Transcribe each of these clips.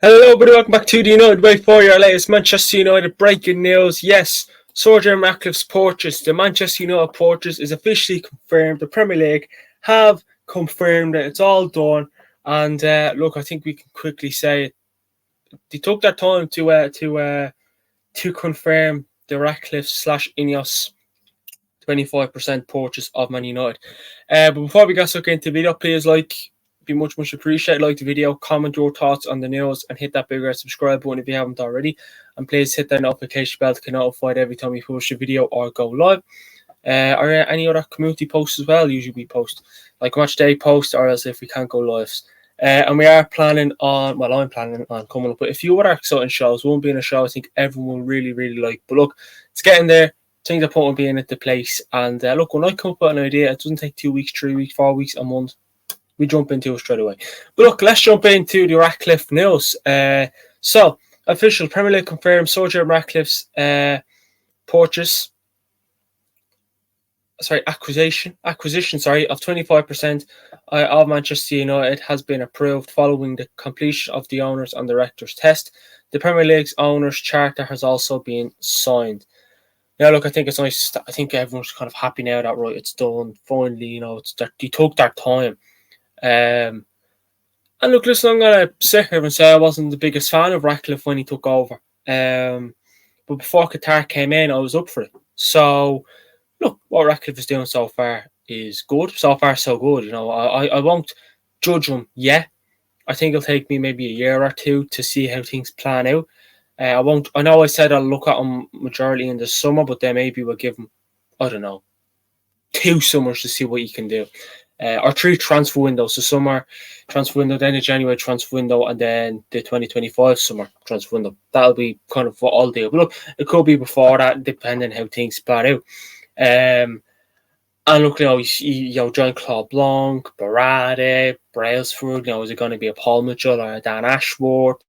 Hello, everybody. Welcome back to the United Way for your latest Manchester United breaking news. Yes, Sir Ratcliffe's purchase, the Manchester United purchase, is officially confirmed. The Premier League have confirmed it. It's all done. And look, I think we can quickly say it. They took their time to confirm the Ratcliffe/Ineos 25% purchase of Man United. But before we get stuck into the video, please be much appreciated. Like the video, comment your thoughts on the news, and hit that big red subscribe button if you haven't already. And please hit that notification bell to get notified every time we post a video or go live. Or any other community posts as well. Usually we post like match day posts, or else if we can't go lives. And we are planning on, well, I'm planning on coming up with a few other exciting shows. Won't be in a show I think everyone will really like. But look, it's getting there. Things are putting being into place. And look, when I come up with an idea, it doesn't take 2 weeks, 3 weeks, 4 weeks, a month. We jump into it straight away. But look, let's jump into the Ratcliffe news. So, official Premier League confirmed Sir Ratcliffe's acquisition of 25% of Manchester United has been approved following the completion of the owners and directors test. The Premier League's owners charter has also been signed. Now, look, I think it's nice. I think everyone's kind of happy now that right, it's done. Finally, they took their time. And look, listen, I'm going to sit here and say I wasn't the biggest fan of Ratcliffe when he took over. But before Qatar came in, I was up for it. So, look, what Ratcliffe is doing so far is good. So far, so good. I won't judge him yet. I think it'll take me maybe a year or two to see how things plan out. I know I said I'll look at him majority in the summer, but then maybe we'll give him, I don't know, 2 summers to see what he can do. Or 3 transfer windows. So summer transfer window, then the January transfer window, and then the 2025 summer transfer window. That'll be kind of what I'll do. But look, it could be before that, depending how things plan out. And look, Jean-Claude Blanc, Barade, Brailsford, is it going to be a Paul Mitchell or a Dan Ashworth?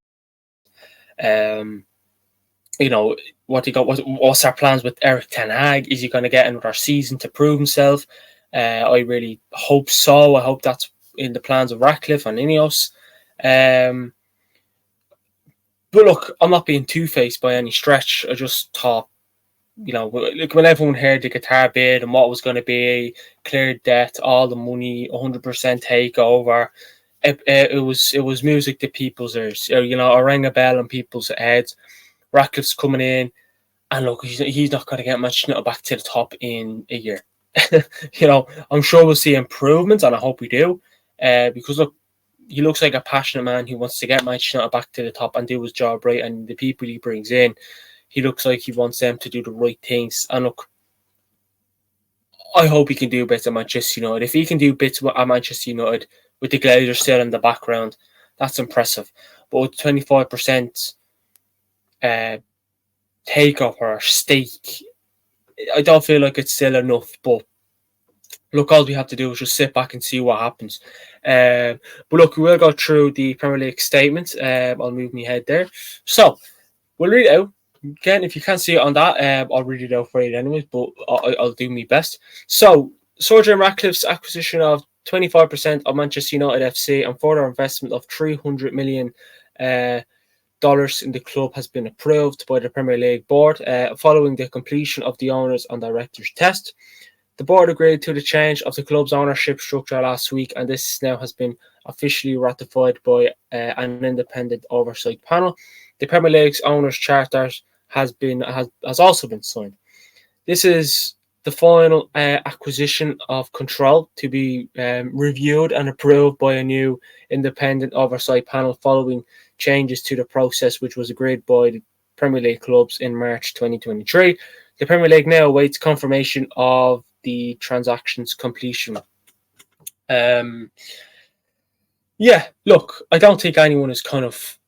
What's our plans with Eric Ten Hag? Is he going to get another season to prove himself? I really hope so. I hope that's in the plans of Ratcliffe and Ineos. But look, I'm not being two-faced by any stretch. I just thought, like when everyone heard the Qatar bid and what was going to be, clear debt, all the money, 100% takeover, it was music to people's ears. I rang a bell on people's heads. Ratcliffe's coming in, and look, he's not going to get much back to the top in a year. I'm sure we'll see improvements, and I hope we do. Because look, he looks like a passionate man who wants to get Manchester United back to the top and do his job right. And the people he brings in, he looks like he wants them to do the right things. And look, I hope he can do bits at Manchester United. If he can do bits at Manchester United with the Glazers still in the background, that's impressive. But with 25% takeover or stake, I don't feel like it's still enough, but look, all we have to do is just sit back and see what happens. But look, we will go through the Premier League statement. I'll move my head there. So, we'll read it out. Again, if you can't see it on that, I'll read it out for you anyways, but I'll do my best. So, Sir Ratcliffe's acquisition of 25% of Manchester United FC and further investment of $300 million in the club has been approved by the Premier League board following the completion of the owners and directors test. The board agreed to the change of the club's ownership structure last week, and this now has been officially ratified by an independent oversight panel. The Premier League's owners' charter has also been signed. This is the final acquisition of control to be reviewed and approved by a new independent oversight panel following changes to the process, which was agreed by the Premier League clubs in March 2023. The Premier League now awaits confirmation of the transaction's completion. Look, I don't think anyone is kind of,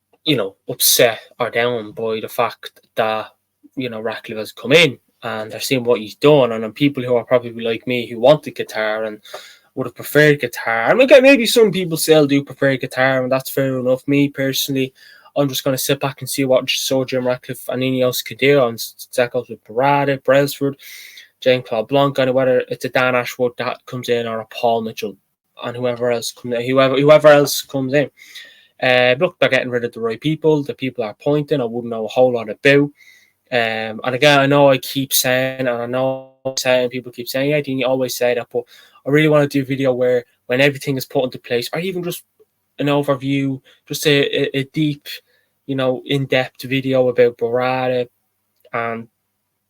upset or down by the fact that, Ratcliffe has come in and they're seeing what he's done. And then people who are probably like me who wanted Qatar and would have preferred Qatar. And again, maybe some people still do prefer Qatar, and that's fair enough. Me personally, I'm just going to sit back and see what Sir Ratcliffe and Ineos could do. And that goes with Barade, Brailsford, Jean-Claude Blanc, and whether it's a Dan Ashworth that comes in or a Paul Mitchell and whoever else comes in. Look, they're getting rid of the right people. The people are appointing, I wouldn't know a whole lot about. And again, I know I keep saying, and I know people keep saying, yeah, you always say that, but I really want to do a video where when everything is put into place, or even just an overview, just a deep, in-depth video about Barada and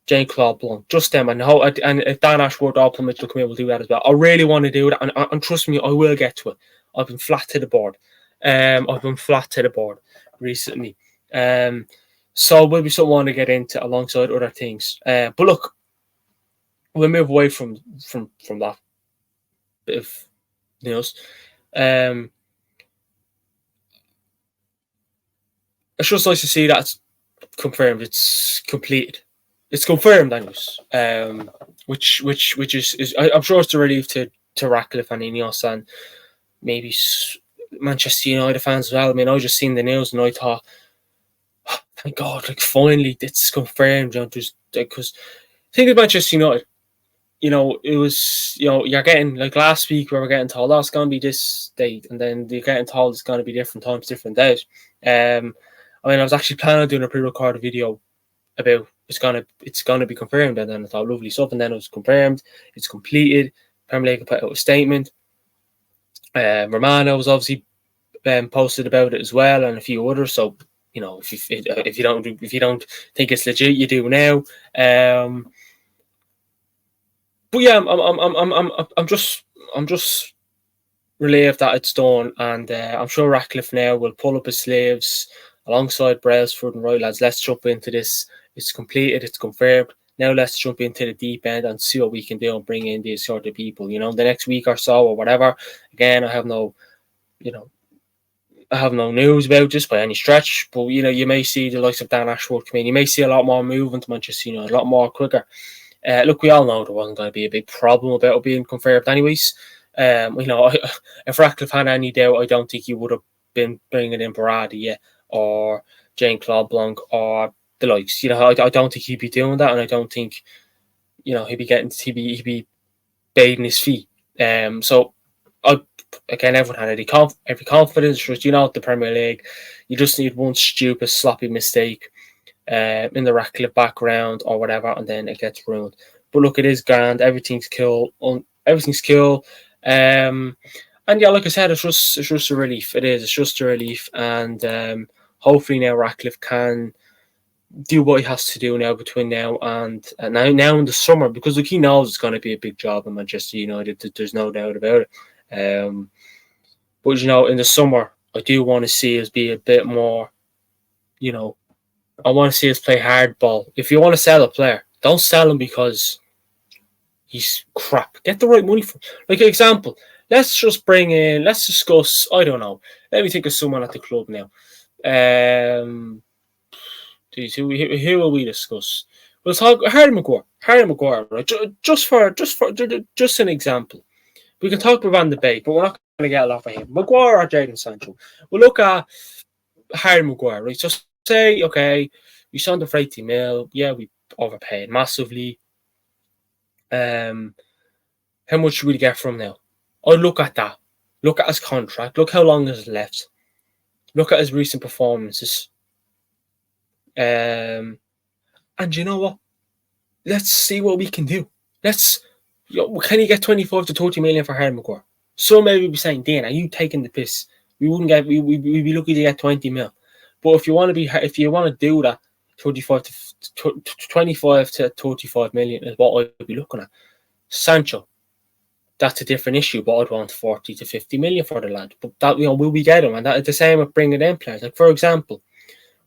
Jean-Claude Blanc, just them, and if Dan Ashworth or Paul Mitchell come in, we'll do that as well. I really want to do that, and trust me, I will get to it. I've been flat to the board. I've been flat to the board recently. So will be something I want to get into alongside other things. But look, we'll move away from that bit of news. It's just nice to see that it's confirmed. It's completed. It's confirmed, anyways. Which is I'm sure it's a relief to Ratcliffe and Ineos and maybe Manchester United fans as well. I mean, I just seen the news and I thought, oh, thank God, like finally it's confirmed. Just because think of Manchester United. It was, you're getting, like last week we were getting told, oh, it's going to be this date, and then you're getting told it's going to be different times, different days. I was actually planning on doing a pre-recorded video about it's gonna be confirmed, and then I thought lovely stuff, and then it was confirmed, it's completed. Premier League put out a statement. Romano was obviously posted about it as well, and a few others. So if you don't think it's legit, you do now. But yeah, I'm just relieved that it's done, and I'm sure Ratcliffe now will pull up his sleeves alongside Brailsford and right, lads, let's jump into this. It's completed, it's confirmed. Now let's jump into the deep end and see what we can do and bring in these sort of people. The next week or so or whatever. Again, I have no news about this by any stretch, but you may see the likes of Dan Ashworth come in. You may see a lot more movement to Manchester United, a lot more quicker. Look, we all know there wasn't going to be a big problem about it being confirmed anyways. If Ratcliffe had any doubt, I don't think he would have been bringing in Barada yet, or Jean-Claude Blanc, or the likes. I don't think he'd be doing that, and I don't think, he'd be bathing his feet. So, again, everyone had every confidence. The Premier League, you just need one stupid, sloppy mistake in the Ratcliffe background or whatever, and then it gets ruined. But look, it is grand. Everything's cool. Everything's cool. And yeah, like I said, it's just a relief. It is. It's just a relief, and hopefully now Ratcliffe can do what he has to do now between now and now in the summer, because he knows it's going to be a big job in Manchester United. There's no doubt about it. But in the summer, I do want to see us be a bit more. I want to see us play hardball. If you want to sell a player, don't sell him because he's crap. Get the right money for him. Like an example, let's discuss, I don't know. Let me think of someone at the club now. Who will we discuss? We'll talk Harry Maguire, right? Just an example. We can talk about Van de Beek, but we're not going to get a lot for him. Maguire or Jadon Sancho. We'll look at Harry Maguire, right? Just say, okay, we signed him for 80 mil. Yeah, we overpaid massively. How much should we get from him now? Look at that. Look at his contract. Look how long is left. Look at his recent performances. And you know what? Let's see what we can do. Can you get 25 to 30 million for Harry Maguire? So maybe be saying, Dan, are you taking the piss? We'd be lucky to get 20 mil. But if you want to do that, 25 to 35 million is what I'd be looking at. Sancho, that's a different issue, but I'd want 40 to 50 million for the lad. But that, will we get him? And that's the same with bringing in players. Like, for example,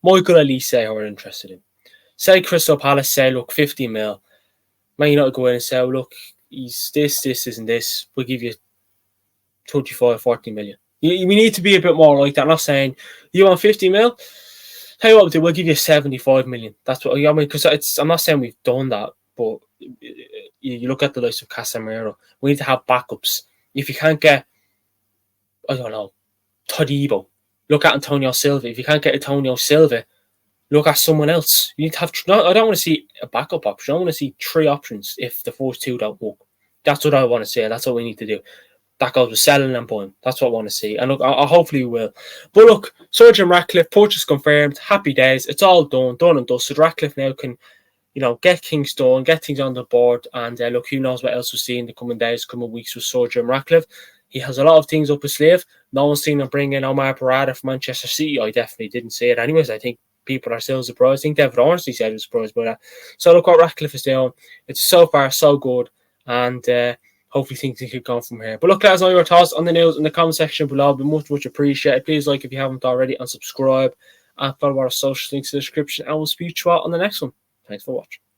Michael Elise are interested in. Say Crystal Palace say, look, 50 mil. Man United go in and say, look, he's this, and this. We'll give you 35, 40 million. We need to be a bit more like that. I'm not saying, you want 50 mil? Tell you what we'll do, we'll give you 75 million. That's what I mean, because I'm not saying we've done that, but you look at the likes of Casemiro. We need to have backups. If you can't get, I don't know, Todibo, look at Antonio Silva. If you can't get Antonio Silva, look at someone else. You need to have. I don't want to see a backup option. I want to see 3 options if the first 2 don't work. That's what I want to say. That's what we need to do. that goes with selling and buying. That's what I want to see. And look, hopefully we will. But look, Sir Jim Ratcliffe, purchase confirmed. Happy days. It's all done and dusted. Ratcliffe now can, get things done, get things on the board. And look, who knows what else we'll see in the coming days, coming weeks with Sir Jim Ratcliffe. He has a lot of things up his sleeve. No one's seen him bring in Omar Barada from Manchester City. I definitely didn't see it anyways. I think people are still surprised. I think David Ornstein said he was surprised by that. So look what Ratcliffe is doing. It's so far so good. And hopefully things can keep going from here. But look, let us know your thoughts on the news in the comment section below. It'd be much, much appreciated. Please like if you haven't already and subscribe. And follow our social links in the description. And we'll speak to you all on the next one. Thanks for watching.